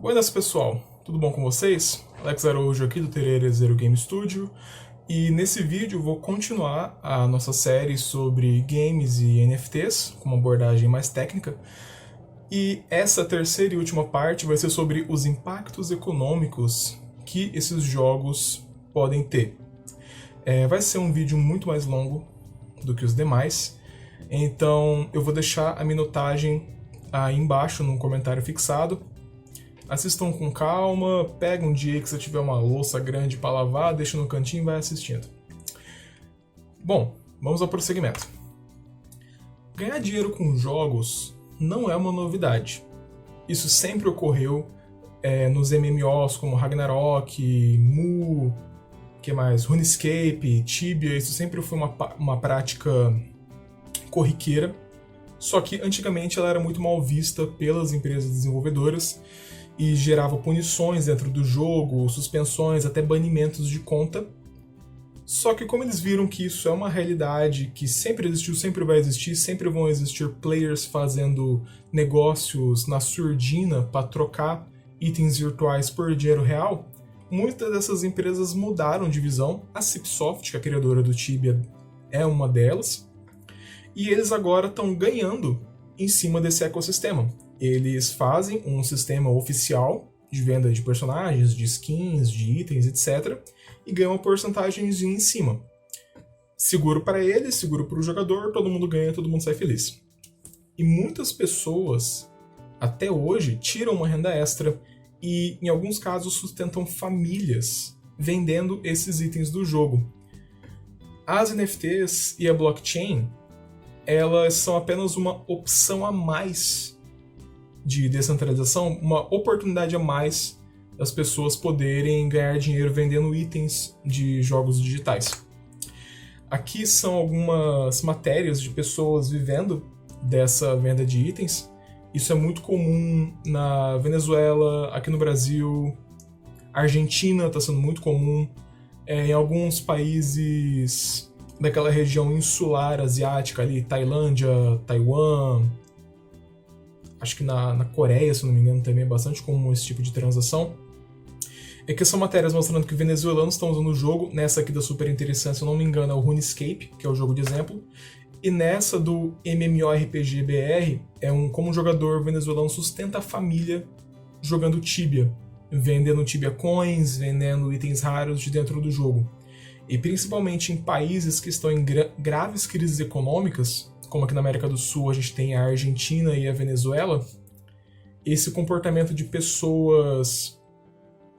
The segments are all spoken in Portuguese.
Buenas pessoal, tudo bom com vocês? Alex Araújo aqui do Tererê Zero Game Studio e nesse vídeo eu vou continuar a nossa série sobre games e NFTs com uma abordagem mais técnica e essa terceira e última parte vai ser sobre os impactos econômicos que esses jogos podem ter. Vai ser um vídeo muito mais longo do que os demais, então eu vou deixar a minutagem aí embaixo num comentário fixado. Assistam com calma, pega um dia que você tiver uma louça grande para lavar, deixa no cantinho e vai assistindo. Bom, vamos ao prosseguimento. Ganhar dinheiro com jogos não é uma novidade. Isso sempre ocorreu nos MMOs como Ragnarok, Mu, que mais? RuneScape, Tibia, isso sempre foi uma prática corriqueira, só que antigamente ela era muito mal vista pelas empresas desenvolvedoras e gerava punições dentro do jogo, suspensões, até banimentos de conta. Só que como eles viram que isso é uma realidade que sempre existiu, sempre vai existir, sempre vão existir players fazendo negócios na surdina para trocar itens virtuais por dinheiro real, muitas dessas empresas mudaram de visão. A Cipsoft, que é a criadora do Tibia, é uma delas, e eles agora estão ganhando em cima desse ecossistema. Eles fazem um sistema oficial de venda de personagens, de skins, de itens, etc. e ganham uma porcentagemzinha em cima. Seguro para eles, seguro para o jogador, todo mundo ganha, todo mundo sai feliz. E muitas pessoas, até hoje, tiram uma renda extra e, em alguns casos, sustentam famílias vendendo esses itens do jogo. As NFTs e a blockchain, elas são apenas uma opção a mais de descentralização, uma oportunidade a mais das pessoas poderem ganhar dinheiro vendendo itens de jogos digitais. Aqui são algumas matérias de pessoas vivendo dessa venda de itens. Isso é muito comum na Venezuela, aqui no Brasil, Argentina está sendo muito comum, em alguns países daquela região insular asiática ali, Tailândia, Taiwan. Acho que na Coreia, se não me engano, também é bastante comum esse tipo de transação. Aqui são matérias mostrando que venezuelanos estão usando o jogo. Nessa aqui da super interessante, se eu não me engano, é o RuneScape, que é o jogo de exemplo. E nessa do MMORPG BR, como um jogador venezuelano sustenta a família jogando Tibia, vendendo Tibia Coins, vendendo itens raros de dentro do jogo. E principalmente em países que estão em graves crises econômicas, como aqui na América do Sul a gente tem a Argentina e a Venezuela, esse comportamento de pessoas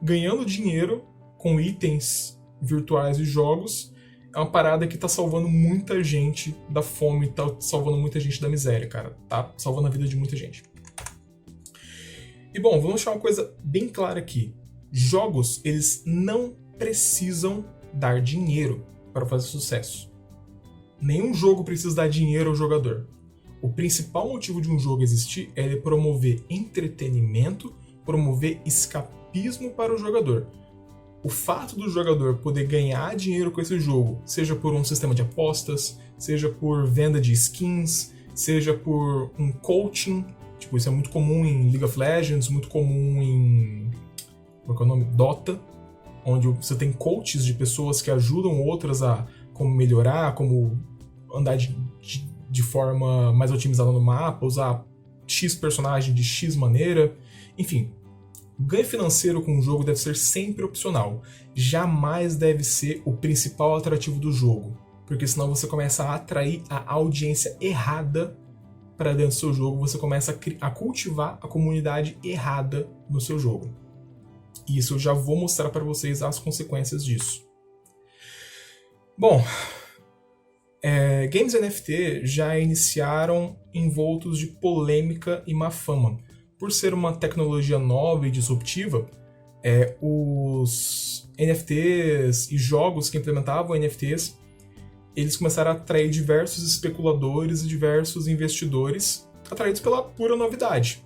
ganhando dinheiro com itens virtuais e jogos é uma parada que tá salvando muita gente da fome, tá salvando muita gente da miséria, cara. Tá salvando a vida de muita gente. E bom, vamos deixar uma coisa bem clara aqui. Jogos, eles não precisam dar dinheiro para fazer sucesso. Nenhum jogo precisa dar dinheiro ao jogador. O principal motivo de um jogo existir é ele promover entretenimento, promover escapismo para o jogador. O fato do jogador poder ganhar dinheiro com esse jogo, seja por um sistema de apostas, seja por venda de skins, seja por um coaching, tipo, isso é muito comum em League of Legends, muito comum em como é que é o nome? Dota, onde você tem coaches de pessoas que ajudam outras a como melhorar, como andar de forma mais otimizada no mapa, usar X personagem de X maneira, enfim. O ganho financeiro com o jogo deve ser sempre opcional, jamais deve ser o principal atrativo do jogo, porque senão você começa a atrair a audiência errada para dentro do seu jogo, você começa a cultivar a comunidade errada no seu jogo. E isso eu já vou mostrar para vocês as consequências disso. Bom, games NFT já iniciaram envoltos de polêmica e má fama. Por ser uma tecnologia nova e disruptiva, os NFTs e jogos que implementavam NFTs, eles começaram a atrair diversos especuladores e diversos investidores atraídos pela pura novidade.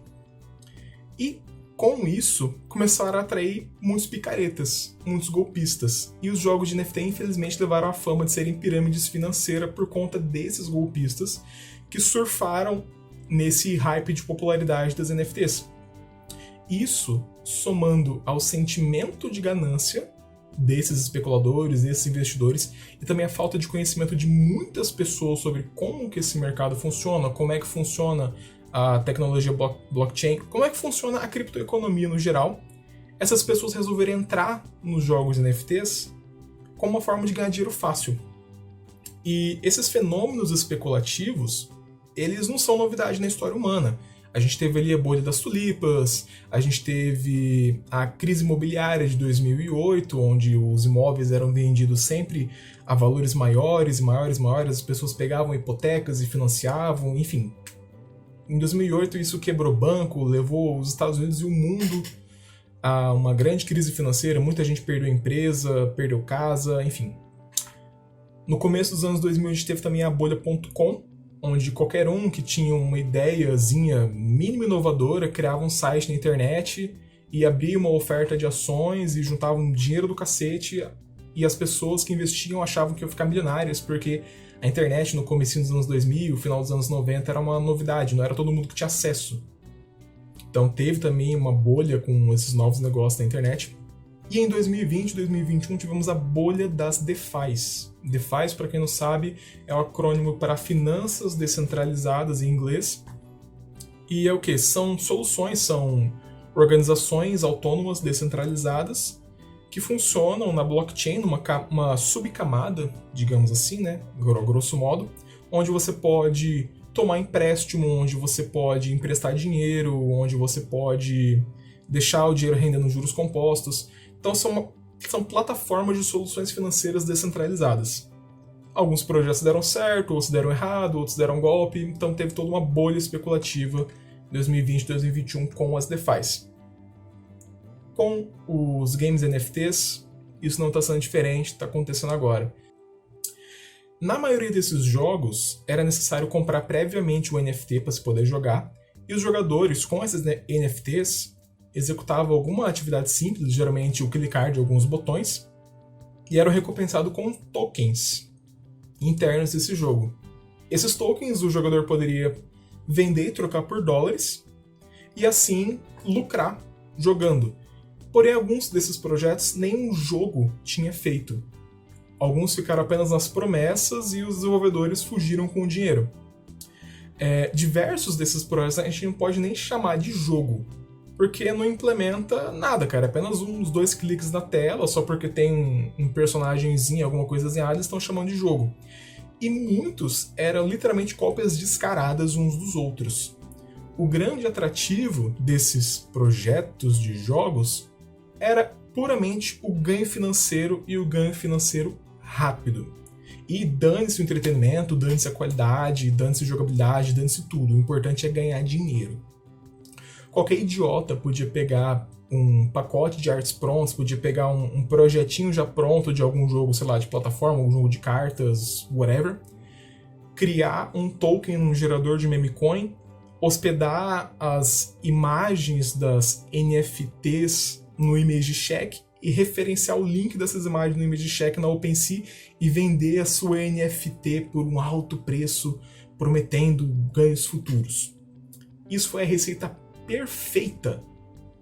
E com isso, começaram a atrair muitos picaretas, muitos golpistas. E os jogos de NFT, infelizmente, levaram a fama de serem pirâmides financeiras por conta desses golpistas que surfaram nesse hype de popularidade das NFTs. Isso somando ao sentimento de ganância desses especuladores, desses investidores, e também a falta de conhecimento de muitas pessoas sobre como que esse mercado funciona, como é que funciona a tecnologia blockchain, como é que funciona a criptoeconomia no geral, essas pessoas resolveram entrar nos jogos NFTs como uma forma de ganhar dinheiro fácil. E esses fenômenos especulativos, eles não são novidade na história humana. A gente teve ali a bolha das tulipas, a gente teve a crise imobiliária de 2008, onde os imóveis eram vendidos sempre a valores maiores, as pessoas pegavam hipotecas e financiavam, enfim. Em 2008 isso quebrou banco, levou os Estados Unidos e o mundo a uma grande crise financeira, muita gente perdeu empresa, perdeu casa, enfim. No começo dos anos 2000 a gente teve também a bolha.com, onde qualquer um que tinha uma ideiazinha mínima inovadora criava um site na internet e abria uma oferta de ações e juntava um dinheiro do cacete, e as pessoas que investiam achavam que iam ficar milionárias, porque a internet no comecinho dos anos 2000, final dos anos 90 era uma novidade, não era todo mundo que tinha acesso. Então teve também uma bolha com esses novos negócios da internet. E em 2020 e 2021 tivemos a bolha das DeFis. DeFi, para quem não sabe, é o acrônimo para Finanças Descentralizadas em inglês. E é o que? São soluções, são organizações autônomas descentralizadas que funcionam na blockchain, uma subcamada, digamos assim, né, grosso modo, onde você pode tomar empréstimo, onde você pode emprestar dinheiro, onde você pode deixar o dinheiro rendendo juros compostos. Então são plataformas de soluções financeiras descentralizadas. Alguns projetos deram certo, outros deram errado, outros deram golpe, então teve toda uma bolha especulativa em 2020 e 2021 com as DeFis. Com os games NFTs, isso não está sendo diferente, está acontecendo agora. Na maioria desses jogos, era necessário comprar previamente o NFT para se poder jogar, e os jogadores com esses NFTs executavam alguma atividade simples, geralmente o clicar de alguns botões, e eram recompensados com tokens internos desse jogo. Esses tokens o jogador poderia vender e trocar por dólares, e assim lucrar jogando. Porém, alguns desses projetos nenhum jogo tinha feito. Alguns ficaram apenas nas promessas e os desenvolvedores fugiram com o dinheiro. Diversos desses projetos a gente não pode nem chamar de jogo, porque não implementa nada, cara. Apenas uns 2 cliques na tela, só porque tem um personagemzinho, alguma coisa desenhada, eles estão chamando de jogo. E muitos eram literalmente cópias descaradas uns dos outros. O grande atrativo desses projetos de jogos era puramente o ganho financeiro, e o ganho financeiro rápido. E dane-se o entretenimento, dane-se a qualidade, dane-se a jogabilidade, dane-se tudo. O importante é ganhar dinheiro. Qualquer idiota podia pegar um pacote de artes prontos, podia pegar um projetinho já pronto de algum jogo, sei lá, de plataforma, algum jogo de cartas, whatever, criar um token num gerador de meme coin, hospedar as imagens das NFTs no Image Check e referenciar o link dessas imagens no Image Check na OpenSea e vender a sua NFT por um alto preço, prometendo ganhos futuros. Isso foi a receita perfeita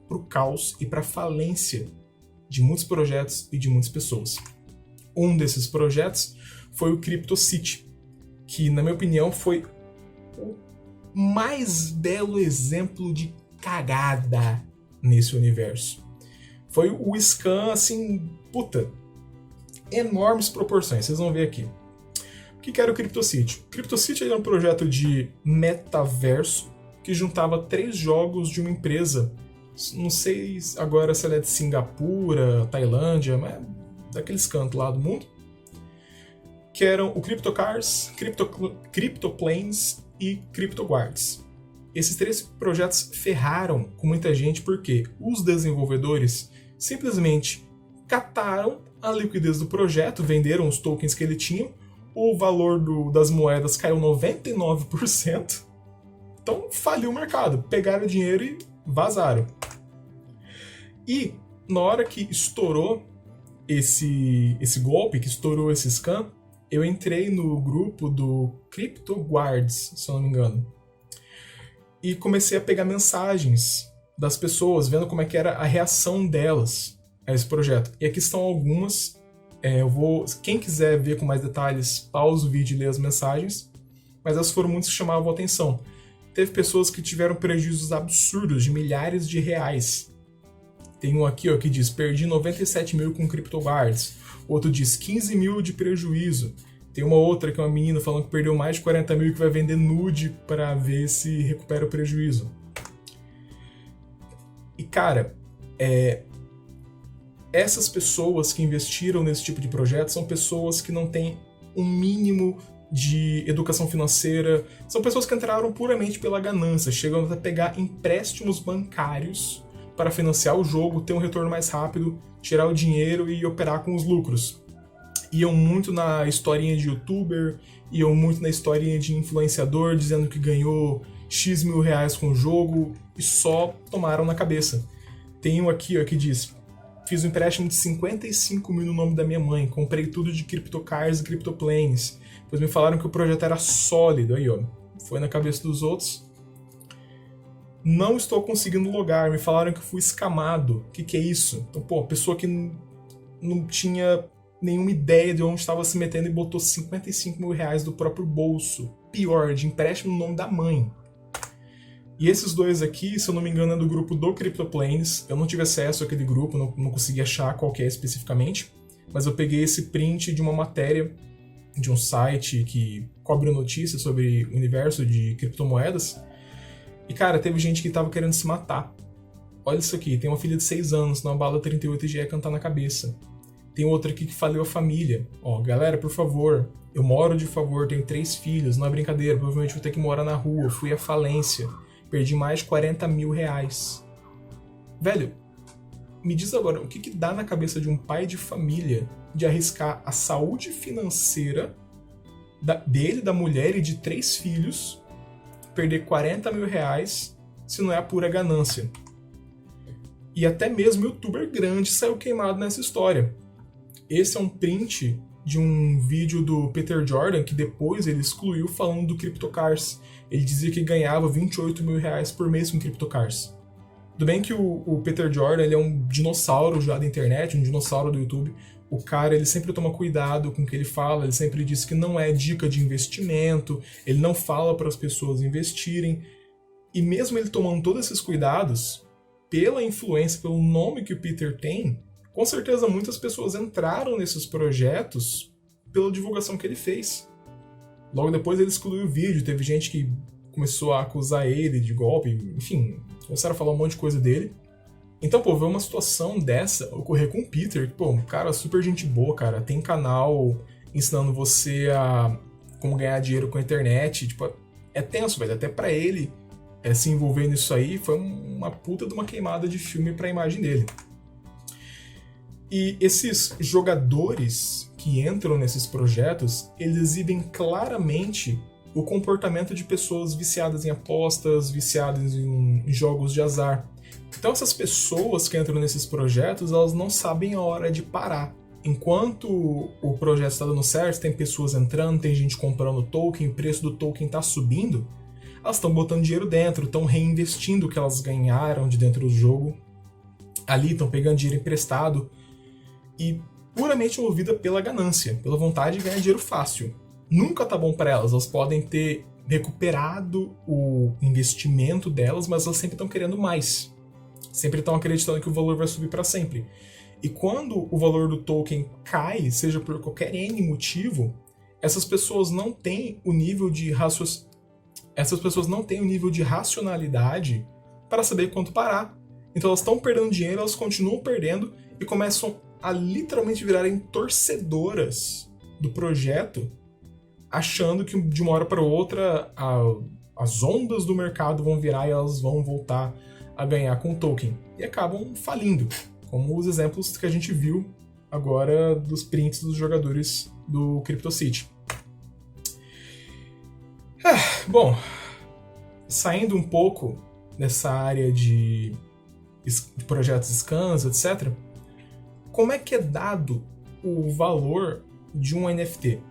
para o caos e para a falência de muitos projetos e de muitas pessoas. Um desses projetos foi o CryptoCity, que, na minha opinião, foi o mais belo exemplo de cagada nesse universo. Foi o scam, assim, enormes proporções, vocês vão ver aqui. O que era o CryptoCity? O CryptoCity era um projeto de metaverso que juntava 3 jogos de uma empresa, não sei agora se ela é de Singapura, Tailândia, mas daqueles cantos lá do mundo, que eram o CryptoCars, CryptoPlanes e CryptoGuards. Esses 3 projetos ferraram com muita gente porque os desenvolvedores simplesmente cataram a liquidez do projeto, venderam os tokens que ele tinha, o valor das moedas caiu 99%, então faliu o mercado, pegaram o dinheiro e vazaram. E na hora que estourou esse golpe, que estourou esse scam, eu entrei no grupo do CryptoGuards, se eu não me engano, e comecei a pegar mensagens das pessoas, vendo como é que era a reação delas a esse projeto. E aqui estão algumas. Quem quiser ver com mais detalhes, pausa o vídeo e lê as mensagens. Mas essas foram muitas que chamavam a atenção. Teve pessoas que tiveram prejuízos absurdos de milhares de reais. Tem um aqui, ó, que diz: perdi 97 mil com CryptoGuards. Outro diz 15 mil de prejuízo. Tem uma outra que é uma menina falando que perdeu mais de 40 mil e que vai vender nude para ver se recupera o prejuízo. E cara, essas pessoas que investiram nesse tipo de projeto são pessoas que não têm um mínimo de educação financeira, são pessoas que entraram puramente pela ganância, chegando a pegar empréstimos bancários para financiar o jogo, ter um retorno mais rápido, tirar o dinheiro e operar com os lucros. Iam muito na historinha de youtuber, iam muito na historinha de influenciador, dizendo que ganhou X mil reais com o jogo e só tomaram na cabeça. Tem um aqui, ó, que diz: fiz um empréstimo de 55 mil no nome da minha mãe, comprei tudo de CryptoCars e CryptoPlanes, pois me falaram que o projeto era sólido, aí ó, foi na cabeça dos outros. Não estou conseguindo logar, me falaram que fui escamado. O que é isso? Então, pô, a pessoa que não tinha nenhuma ideia de onde estava se metendo e botou 55 mil reais do próprio bolso. Pior, de empréstimo no nome da mãe. E esses dois aqui, se eu não me engano, é do grupo do CryptoPlanes. Eu não tive acesso àquele grupo, não consegui achar qual que é especificamente, mas eu peguei esse print de uma matéria de um site que cobre notícias sobre o universo de criptomoedas. E cara, teve gente que tava querendo se matar. Olha isso aqui, tem uma filha de 6 anos, numa bala 38 e já ia cantar na cabeça. Tem outra aqui que faliu a família. Ó, galera, por favor, eu moro de favor, tenho 3 filhos, não é brincadeira, provavelmente vou ter que morar na rua, fui à falência, perdi mais de 40 mil reais. Velho, me diz agora, o que dá na cabeça de um pai de família de arriscar a saúde financeira dele, da mulher e de 3 filhos, perder 40 mil reais se não é a pura ganância? E até mesmo youtuber grande saiu queimado nessa história. Esse é um print de um vídeo do Peter Jordan, que depois ele excluiu falando do CryptoCars. Ele dizia que ganhava 28 mil reais por mês com CryptoCars. Tudo bem que o Peter Jordan ele é um dinossauro já da internet, um dinossauro do YouTube. O cara ele sempre toma cuidado com o que ele fala, ele sempre diz que não é dica de investimento, ele não fala para as pessoas investirem. E mesmo ele tomando todos esses cuidados, pela influência, pelo nome que o Peter tem, com certeza muitas pessoas entraram nesses projetos pela divulgação que ele fez. Logo depois ele excluiu o vídeo, teve gente que começou a acusar ele de golpe, enfim, começaram a falar um monte de coisa dele. Então, pô, ver uma situação dessa ocorrer com o Peter, que, pô, um cara super gente boa, cara, tem canal ensinando você a como ganhar dinheiro com a internet, tipo, é tenso, velho, até pra ele se envolver nisso aí foi uma puta de uma queimada de filme pra imagem dele. E esses jogadores que entram nesses projetos, eles exibem claramente o comportamento de pessoas viciadas em apostas, viciadas em jogos de azar. Então essas pessoas que entram nesses projetos, elas não sabem a hora de parar. Enquanto o projeto está dando certo, tem pessoas entrando, tem gente comprando token, o preço do token está subindo, elas estão botando dinheiro dentro, estão reinvestindo o que elas ganharam de dentro do jogo, ali estão pegando dinheiro emprestado, e puramente movida pela ganância, pela vontade de ganhar dinheiro fácil. Nunca tá bom para elas, elas podem ter recuperado o investimento delas, mas elas sempre estão querendo mais. Sempre estão acreditando que o valor vai subir para sempre. E quando o valor do token cai, seja por qualquer N motivo, essas pessoas não têm o nível de racionalidade para saber quanto parar. Então elas estão perdendo dinheiro, elas continuam perdendo e começam a literalmente virarem torcedoras do projeto, achando que de uma hora para outra as ondas do mercado vão virar e elas vão voltar a ganhar com o token. E acabam falindo, como os exemplos que a gente viu agora dos prints dos jogadores do CryptoCity. Bom, saindo um pouco dessa área de projetos scans, etc., como é que é dado o valor de um NFT?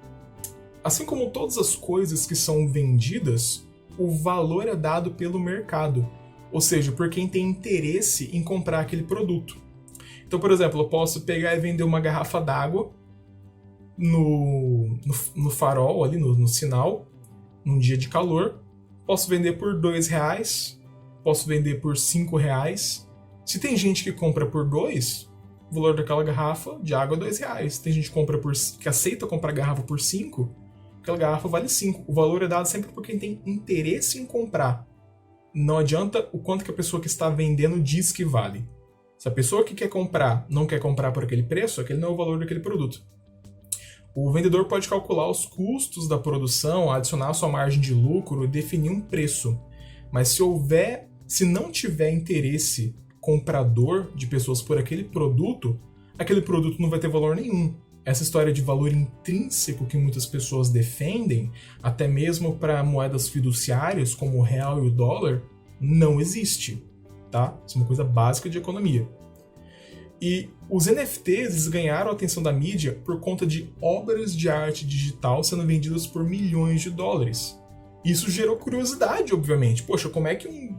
Assim como todas as coisas que são vendidas, o valor é dado pelo mercado. ou seja, por quem tem interesse em comprar aquele produto. Então, por exemplo, eu posso pegar e vender uma garrafa d'água no farol, ali no sinal, num dia de calor. Posso vender por R$2, posso vender por R$5. Se tem gente que compra por 2, o valor daquela garrafa de água é R$2. Tem gente que aceita comprar garrafa por 5, aquela garrafa vale 5. O valor é dado sempre por quem tem interesse em comprar. Não adianta o quanto que a pessoa que está vendendo diz que vale. Se a pessoa que quer comprar não quer comprar por aquele preço, aquele não é o valor daquele produto. O vendedor pode calcular os custos da produção, adicionar a sua margem de lucro e definir um preço. Mas se não tiver interesse comprador de pessoas por aquele produto não vai ter valor nenhum. Essa história de valor intrínseco que muitas pessoas defendem, até mesmo para moedas fiduciárias como o real e o dólar, não existe, tá? Isso é uma coisa básica de economia. E os NFTs ganharam a atenção da mídia por conta de obras de arte digital sendo vendidas por milhões de dólares. Isso gerou curiosidade, obviamente. Poxa, como é que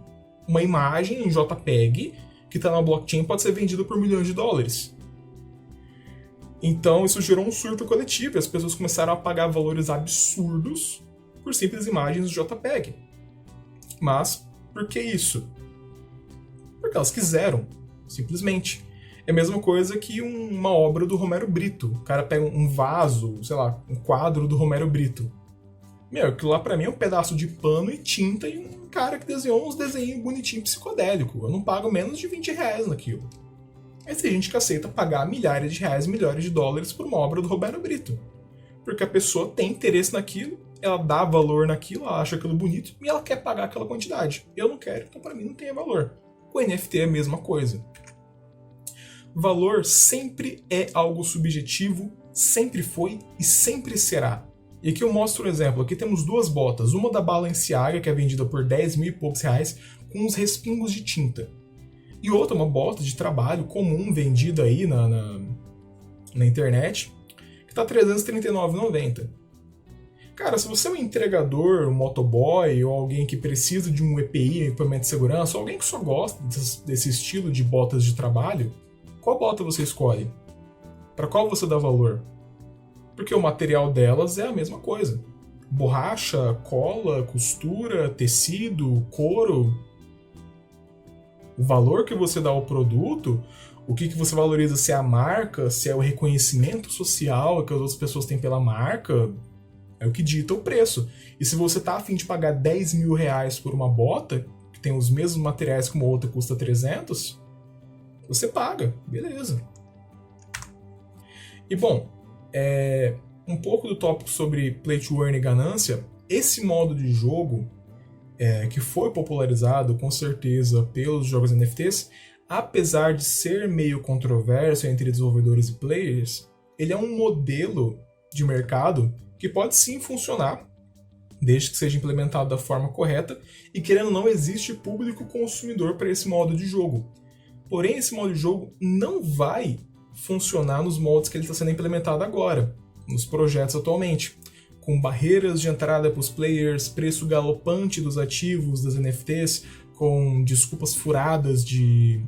uma imagem em JPEG que está na blockchain pode ser vendida por milhões de dólares? Então isso gerou um surto coletivo e as pessoas começaram a pagar valores absurdos por simples imagens de JPEG. Mas por que isso? Porque elas quiseram, simplesmente. É a mesma coisa que uma obra do Romero Brito. O cara pega um vaso, sei lá, um quadro do Romero Brito. Aquilo lá pra mim é um pedaço de pano e tinta e um cara que desenhou uns desenhos bonitinhos psicodélicos. Eu não pago menos de R$20 naquilo. Mas tem gente que aceita pagar milhares de reais, milhares de dólares por uma obra do Romero Brito. Porque a pessoa tem interesse naquilo, ela dá valor naquilo, ela acha aquilo bonito e ela quer pagar aquela quantidade. Eu não quero, então pra mim não tem valor. O NFT é a mesma coisa. Valor sempre é algo subjetivo, sempre foi e sempre será. E aqui eu mostro um exemplo. Aqui temos duas botas. Uma da Balenciaga, que é vendida por 10 mil e poucos reais, com uns respingos de tinta. E outra, uma bota de trabalho comum, vendida aí na internet, que está R$ 339,90. Cara, se você é um entregador, um motoboy, ou alguém que precisa de um EPI, um equipamento de segurança, ou alguém que só gosta desse estilo de botas de trabalho, qual bota você escolhe? Para qual você dá valor? Porque o material delas é a mesma coisa. Borracha, cola, costura, tecido, couro. O valor que você dá ao produto, o que você valoriza, se é a marca, se é o reconhecimento social que as outras pessoas têm pela marca, é o que dita o preço. E se você tá a fim de pagar 10 mil reais por uma bota, que tem os mesmos materiais que uma outra custa 300, você paga, beleza. E bom, um pouco do tópico sobre play to earn e ganância, esse modo de jogo que foi popularizado com certeza pelos jogos NFTs, apesar de ser meio controverso entre desenvolvedores e players, ele é um modelo de mercado que pode sim funcionar, desde que seja implementado da forma correta, e querendo ou não, existe público consumidor para esse modo de jogo. Porém, esse modo de jogo não vai funcionar nos moldes que ele está sendo implementado agora, nos projetos atualmente, com barreiras de entrada para os players, preço galopante dos ativos das NFTs, com desculpas furadas de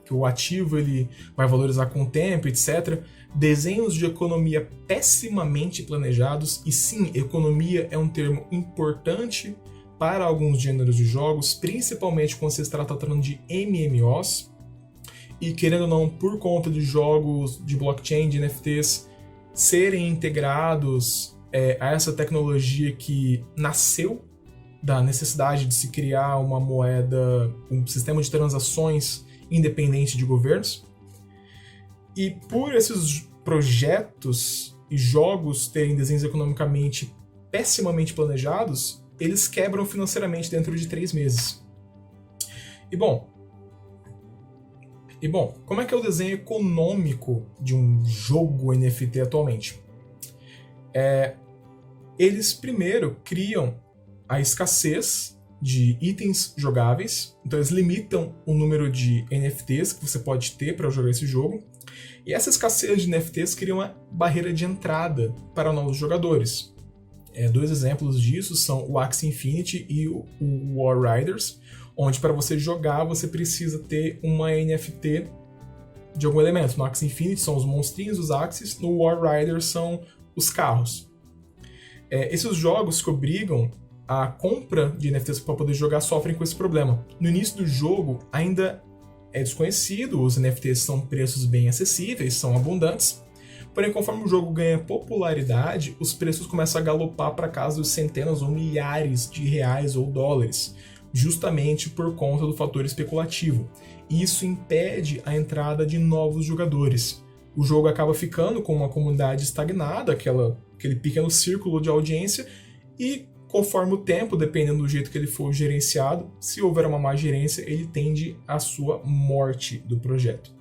que o ativo ele vai valorizar com o tempo, etc. Desenhos de economia pessimamente planejados, e sim, economia é um termo importante para alguns gêneros de jogos, principalmente quando se está tratando de MMOs, e querendo ou não, por conta de jogos de blockchain, de NFTs, serem integrados a essa tecnologia que nasceu da necessidade de se criar uma moeda, um sistema de transações independente de governos. E por esses projetos e jogos terem desenhos economicamente pessimamente planejados, eles quebram financeiramente dentro de 3 meses. E bom, como é que é o desenho econômico de um jogo NFT atualmente? Eles primeiro criam a escassez de itens jogáveis, então eles limitam o número de NFTs que você pode ter para jogar esse jogo, e essa escassez de NFTs cria uma barreira de entrada para novos jogadores. Dois exemplos disso são o Axie Infinity e o War Riders, onde para você jogar você precisa ter uma NFT de algum elemento. No Axie Infinity são os monstrinhos, os Axies, no War Riders são os carros. Esses jogos que obrigam a compra de NFTs para poder jogar sofrem com esse problema. No início do jogo ainda é desconhecido, os NFTs são preços bem acessíveis, são abundantes, porém conforme o jogo ganha popularidade, os preços começam a galopar para casa dos centenas ou milhares de reais ou dólares, justamente por conta do fator especulativo. E isso impede a entrada de novos jogadores. O jogo acaba ficando com uma comunidade estagnada, aquele pequeno círculo de audiência, e conforme o tempo, dependendo do jeito que ele for gerenciado, se houver uma má gerência, ele tende à sua morte do projeto.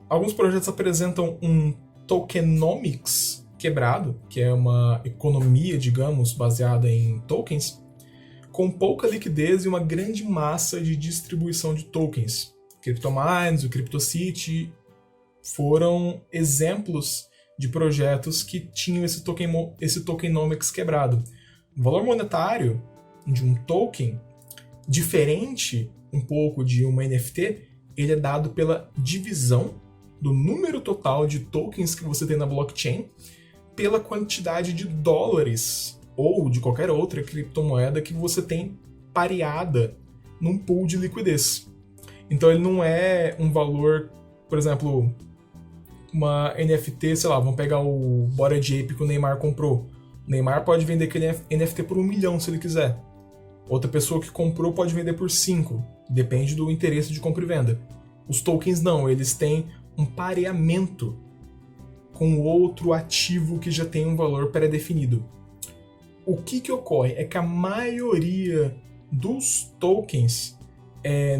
Alguns projetos apresentam um tokenomics quebrado, que é uma economia, digamos, baseada em tokens, com pouca liquidez e uma grande massa de distribuição de tokens. CryptoMines, o CryptoCity foram exemplos de projetos que tinham esse tokenomics quebrado. O valor monetário de um token, diferente um pouco de uma NFT, ele é dado pela divisão do número total de tokens que você tem na blockchain pela quantidade de dólares ou de qualquer outra criptomoeda que você tem pareada num pool de liquidez. Então ele não é um valor, por exemplo, uma NFT, sei lá, vamos pegar o Bored Ape que o Neymar comprou. O Neymar pode vender aquele NFT por 1 milhão se ele quiser. Outra pessoa que comprou pode vender por 5. Depende do interesse de compra e venda. Os tokens não, eles têm um pareamento com outro ativo que já tem um valor pré-definido. O que ocorre é que a maioria dos tokens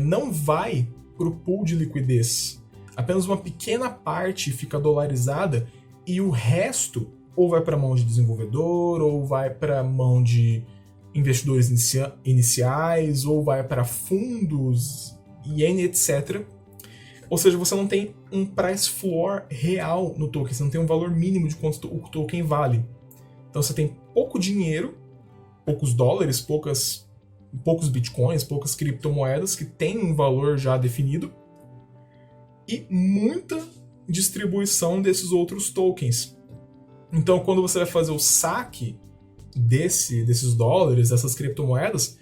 não vai para o pool de liquidez. Apenas uma pequena parte fica dolarizada e o resto ou vai para a mão de desenvolvedor, ou vai para a mão de investidores iniciais, ou vai para fundos e etc. Ou seja, você não tem um price floor real no token, você não tem um valor mínimo de quanto o token vale. Então você tem pouco dinheiro, poucos dólares, poucos bitcoins, poucas criptomoedas que têm um valor já definido, e muita distribuição desses outros tokens. Então, quando você vai fazer o saque desses dólares, dessas criptomoedas,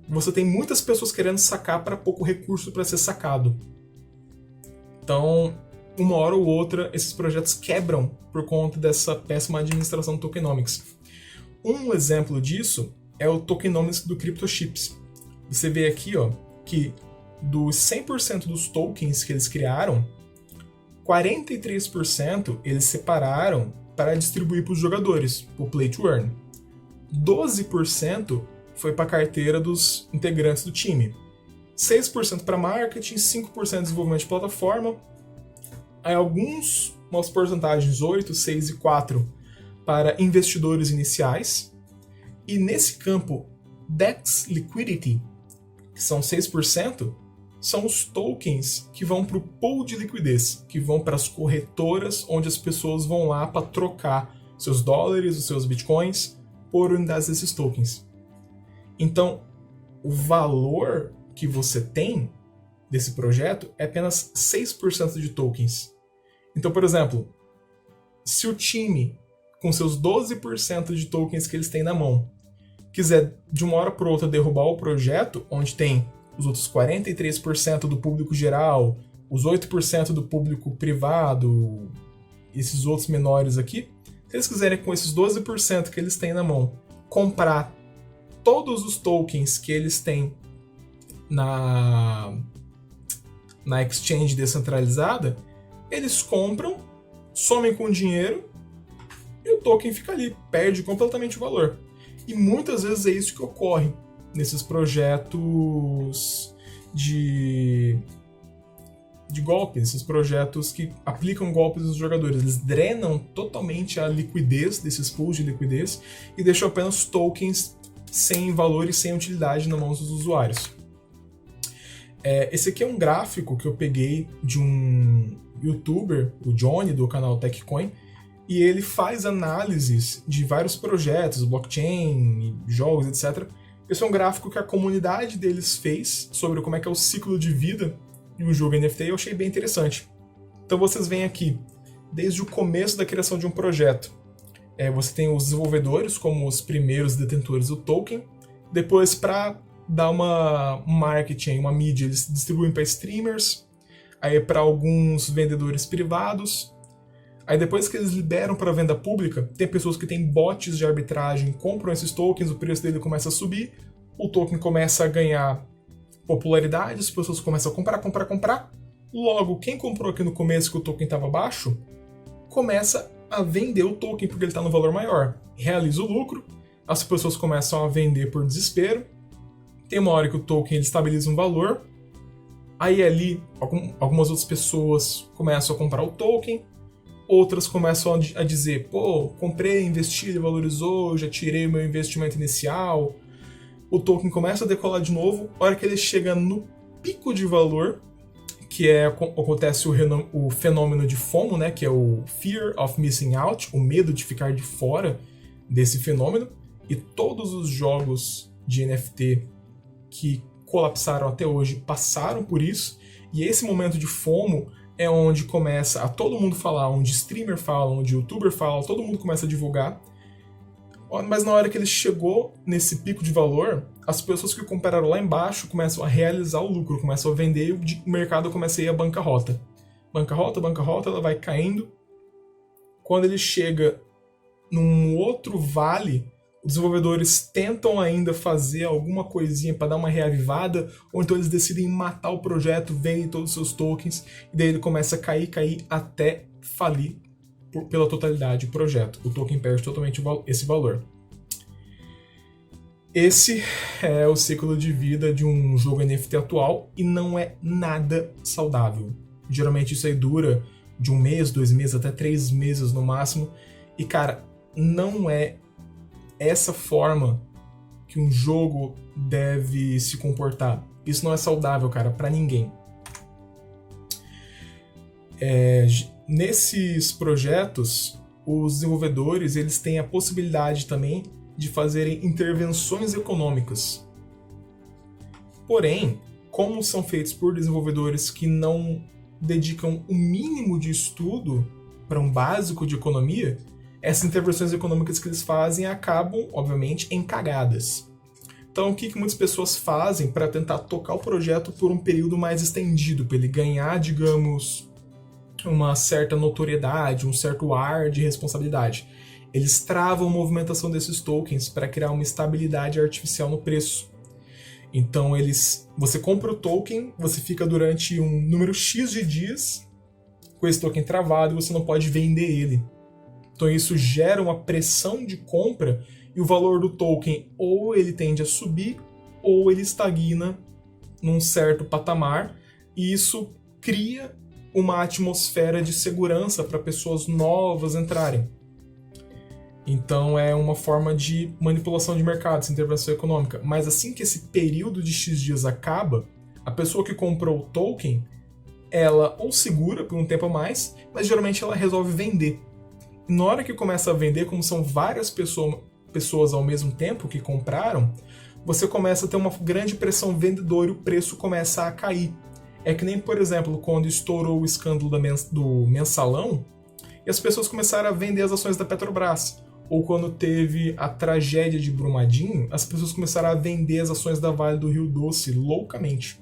você tem muitas pessoas querendo sacar para pouco recurso para ser sacado. Então, uma hora ou outra, esses projetos quebram por conta dessa péssima administração do tokenomics. Um exemplo disso é o tokenomics do CryptoChips. Você vê aqui que dos 100% dos tokens que eles criaram, 43% eles separaram para distribuir para os jogadores, o Play to Earn. 12% foi para a carteira dos integrantes do time. 6% para marketing, 5% desenvolvimento de plataforma. Aí umas porcentagens, 8, 6 e 4, para investidores iniciais. E nesse campo, DEX Liquidity, que são 6%, são os tokens que vão para o pool de liquidez, que vão para as corretoras, onde as pessoas vão lá para trocar seus dólares, os seus bitcoins, por unidades desses tokens. Então, o valor que você tem desse projeto é apenas 6% de tokens. Então, por exemplo, se o time, com seus 12% de tokens que eles têm na mão, quiser de uma hora para outra derrubar o projeto, onde tem os outros 43% do público geral, os 8% do público privado, esses outros menores aqui, se eles quiserem com esses 12% que eles têm na mão, comprar todos os tokens que eles têm na exchange descentralizada, eles compram, somem com o dinheiro e o token fica ali, perde completamente o valor. E muitas vezes é isso que ocorre nesses projetos de golpes, esses projetos que aplicam golpes nos jogadores. Eles drenam totalmente a liquidez desses pools de liquidez e deixam apenas tokens sem valor e sem utilidade nas mãos dos usuários. Esse aqui é um gráfico que eu peguei de um youtuber, o Johnny, do canal TechCoin, e ele faz análises de vários projetos, blockchain, jogos, etc. Esse é um gráfico que a comunidade deles fez sobre como é que é o ciclo de vida de um jogo NFT e eu achei bem interessante. Então vocês veem aqui, desde o começo da criação de um projeto, você tem os desenvolvedores como os primeiros detentores do token, depois para dar uma marketing, uma mídia, eles distribuem para streamers, aí para alguns vendedores privados, aí depois que eles liberam para venda pública, tem pessoas que têm bots de arbitragem, compram esses tokens, o preço dele começa a subir, o token começa a ganhar popularidade, as pessoas começam a comprar. Logo, quem comprou aqui no começo que o token estava baixo, começa a vender o token porque ele está no valor maior. Realiza o lucro, as pessoas começam a vender por desespero, tem uma hora que o token ele estabiliza um valor, aí ali algumas outras pessoas começam a comprar o token, outras começam a dizer, pô, comprei, investi, ele valorizou, já tirei o meu investimento inicial, o token começa a decolar de novo, a hora que ele chega no pico de valor, que acontece o fenômeno de FOMO, né, que é o Fear of Missing Out, o medo de ficar de fora desse fenômeno, e todos os jogos de NFT que colapsaram até hoje passaram por isso, e esse momento de FOMO é onde começa a todo mundo falar, onde streamer fala, onde youtuber fala, todo mundo começa a divulgar, mas na hora que ele chegou nesse pico de valor, as pessoas que compraram lá embaixo começam a realizar o lucro, começam a vender e o mercado começa a ir à bancarrota. Bancarrota, ela vai caindo. Quando ele chega num outro vale, os desenvolvedores tentam ainda fazer alguma coisinha para dar uma reavivada, ou então eles decidem matar o projeto, vendem todos os seus tokens, e daí ele começa a cair até falir pela totalidade o projeto. O token perde totalmente esse valor. Esse é o ciclo de vida de um jogo NFT atual e não é nada saudável. Geralmente isso aí dura de 1 mês, 2 meses, até 3 meses no máximo. E cara, não é essa forma que um jogo deve se comportar. Isso não é saudável, cara, pra ninguém. Nesses projetos, os desenvolvedores eles têm a possibilidade também de fazerem intervenções econômicas. Porém, como são feitos por desenvolvedores que não dedicam o mínimo de estudo para um básico de economia, essas intervenções econômicas que eles fazem acabam, obviamente, em cagadas. Então, o que muitas pessoas fazem para tentar tocar o projeto por um período mais estendido, para ele ganhar, digamos, uma certa notoriedade, um certo ar de responsabilidade. Eles travam a movimentação desses tokens para criar uma estabilidade artificial no preço. Então você compra o token, você fica durante um número X de dias com esse token travado e você não pode vender ele. Então isso gera uma pressão de compra e o valor do token ou ele tende a subir ou ele estagna num certo patamar e isso cria uma atmosfera de segurança para pessoas novas entrarem. Então é uma forma de manipulação de mercado, essa intervenção econômica. Mas assim que esse período de X dias acaba, a pessoa que comprou o token, ela ou segura por um tempo a mais, mas geralmente ela resolve vender. E na hora que começa a vender, como são várias pessoas ao mesmo tempo que compraram, você começa a ter uma grande pressão vendedora e o preço começa a cair. É que nem, por exemplo, quando estourou o escândalo do mensalão e as pessoas começaram a vender as ações da Petrobras. Ou quando teve a tragédia de Brumadinho, as pessoas começaram a vender as ações da Vale do Rio Doce loucamente.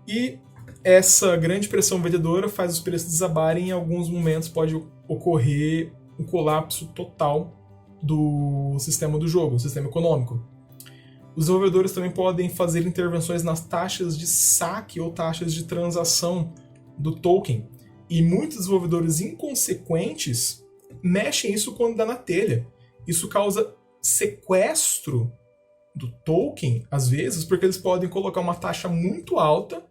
E essa grande pressão vendedora faz os preços desabarem e em alguns momentos pode ocorrer um colapso total do sistema do jogo, do sistema econômico. Os desenvolvedores também podem fazer intervenções nas taxas de saque ou taxas de transação do token. E muitos desenvolvedores inconsequentes mexem isso quando dá na telha. Isso causa sequestro do token, às vezes, porque eles podem colocar uma taxa muito alta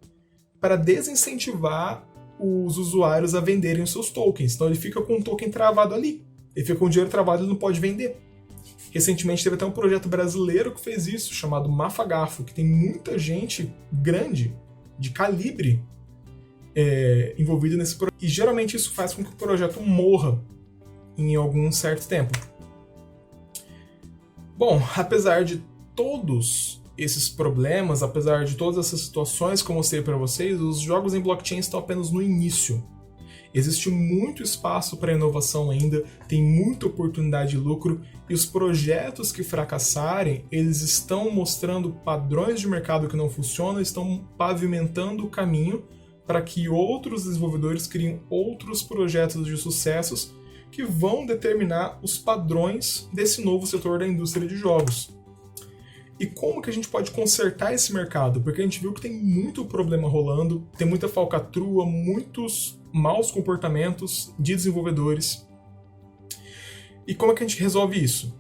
para desincentivar os usuários a venderem os seus tokens. Então ele fica com um token travado ali. Ele fica com o dinheiro travado e ele não pode vender. Recentemente teve até um projeto brasileiro que fez isso, chamado Mafagafo, que tem muita gente grande, de calibre, envolvido nesse projeto. E geralmente isso faz com que o projeto morra em algum certo tempo. Bom, apesar de todos esses problemas, apesar de todas essas situações que eu mostrei para vocês, os jogos em blockchain estão apenas no início. Existe muito espaço para inovação ainda, tem muita oportunidade de lucro, e os projetos que fracassarem, eles estão mostrando padrões de mercado que não funcionam, estão pavimentando o caminho para que outros desenvolvedores criem outros projetos de sucessos que vão determinar os padrões desse novo setor da indústria de jogos. E como que a gente pode consertar esse mercado? Porque a gente viu que tem muito problema rolando, tem muita falcatrua, muitos maus comportamentos de desenvolvedores. E como é que a gente resolve isso?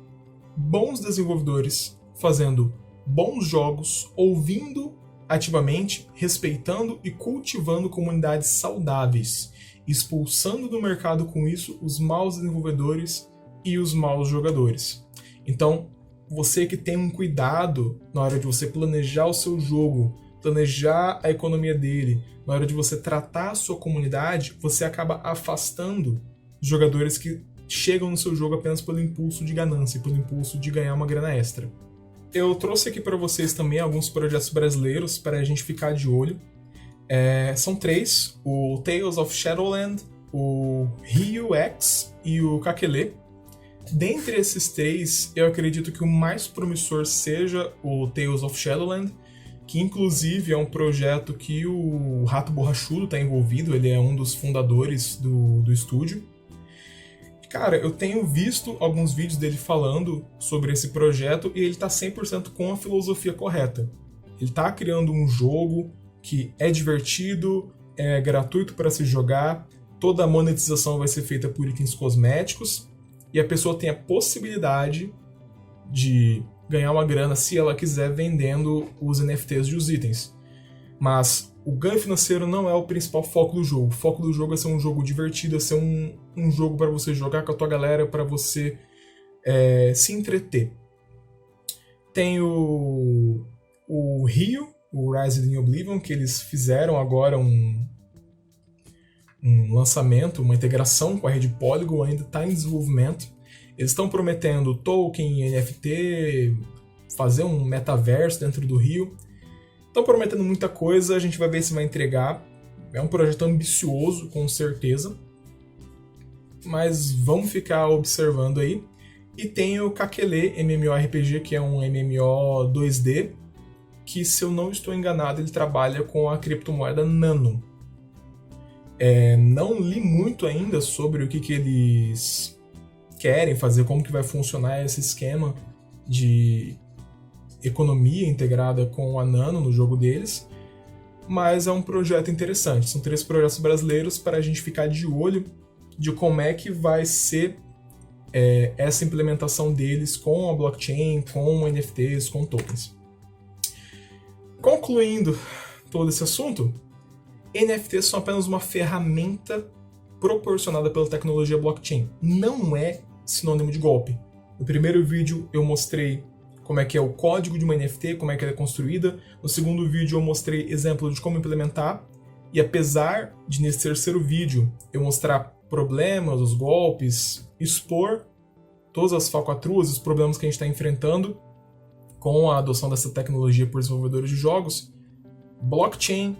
Bons desenvolvedores fazendo bons jogos, ouvindo ativamente, respeitando e cultivando comunidades saudáveis, expulsando do mercado com isso os maus desenvolvedores e os maus jogadores. Então, você que tem um cuidado na hora de você planejar o seu jogo, planejar a economia dele, na hora de você tratar a sua comunidade, você acaba afastando jogadores que chegam no seu jogo apenas pelo impulso de ganância, pelo impulso de ganhar uma grana extra. Eu trouxe aqui para vocês também alguns projetos brasileiros para a gente ficar de olho. São 3, o Tales of Shadowland, o Rio X e o Kakele. Dentre esses 3, eu acredito que o mais promissor seja o Tales of Shadowland, que inclusive é um projeto que o Rato Borrachudo está envolvido, ele é um dos fundadores do estúdio. Cara, eu tenho visto alguns vídeos dele falando sobre esse projeto e ele está 100% com a filosofia correta. Ele está criando um jogo que é divertido, é gratuito para se jogar, toda a monetização vai ser feita por itens cosméticos, e a pessoa tem a possibilidade de ganhar uma grana se ela quiser vendendo os NFTs de os itens. Mas o ganho financeiro não é o principal foco do jogo. O foco do jogo é ser um jogo divertido, é ser um jogo para você jogar com a tua galera, para você se entreter. Tem o Rio, o Rising Oblivion, que eles fizeram agora um lançamento, uma integração com a rede Polygon, ainda está em desenvolvimento. Eles estão prometendo token, NFT, fazer um metaverso dentro do Rio. Estão prometendo muita coisa, a gente vai ver se vai entregar. É um projeto ambicioso, com certeza. Mas vamos ficar observando aí. E tem o Kakele MMORPG, que é um MMO 2D, que, se eu não estou enganado, ele trabalha com a criptomoeda Nano. Não li muito ainda sobre o que eles querem fazer, como que vai funcionar esse esquema de economia integrada com a Nano no jogo deles, mas é um projeto interessante. São 3 projetos brasileiros para a gente ficar de olho de como é que vai ser essa implementação deles com a blockchain, com NFTs, com tokens. Concluindo todo esse assunto, NFTs são apenas uma ferramenta proporcionada pela tecnologia blockchain. Não é sinônimo de golpe. No primeiro vídeo eu mostrei como é que é o código de uma NFT, como é que ela é construída. No segundo vídeo eu mostrei exemplo de como implementar. E apesar de nesse terceiro vídeo eu mostrar problemas, os golpes, expor todas as falcatruas, os problemas que a gente está enfrentando com a adoção dessa tecnologia por desenvolvedores de jogos, blockchain,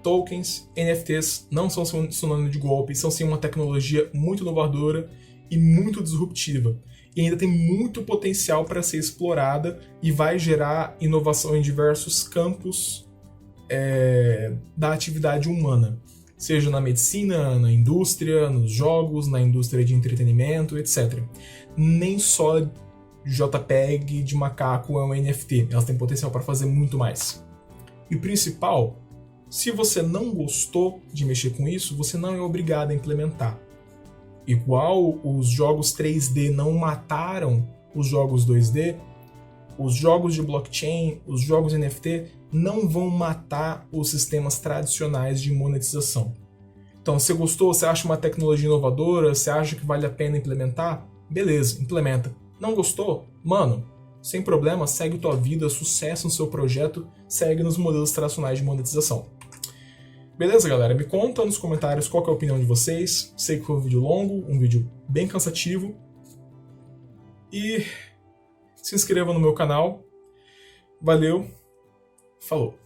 tokens, NFTs não são sinônimo de golpe, são sim uma tecnologia muito inovadora e muito disruptiva. E ainda tem muito potencial para ser explorada e vai gerar inovação em diversos campos da atividade humana, seja na medicina, na indústria, nos jogos, na indústria de entretenimento, etc. Nem só JPEG de macaco é um NFT, elas têm potencial para fazer muito mais. E o principal, se você não gostou de mexer com isso, você não é obrigado a implementar. Igual os jogos 3D não mataram os jogos 2D, os jogos de blockchain, os jogos NFT não vão matar os sistemas tradicionais de monetização. Então, se você gostou, você acha uma tecnologia inovadora, você acha que vale a pena implementar, beleza, implementa. Não gostou? Mano, sem problema, segue tua vida, sucesso no seu projeto, segue nos modelos tradicionais de monetização. Beleza, galera? Me conta nos comentários qual que é a opinião de vocês. Sei que foi um vídeo longo, um vídeo bem cansativo. E se inscreva no meu canal. Valeu, falou!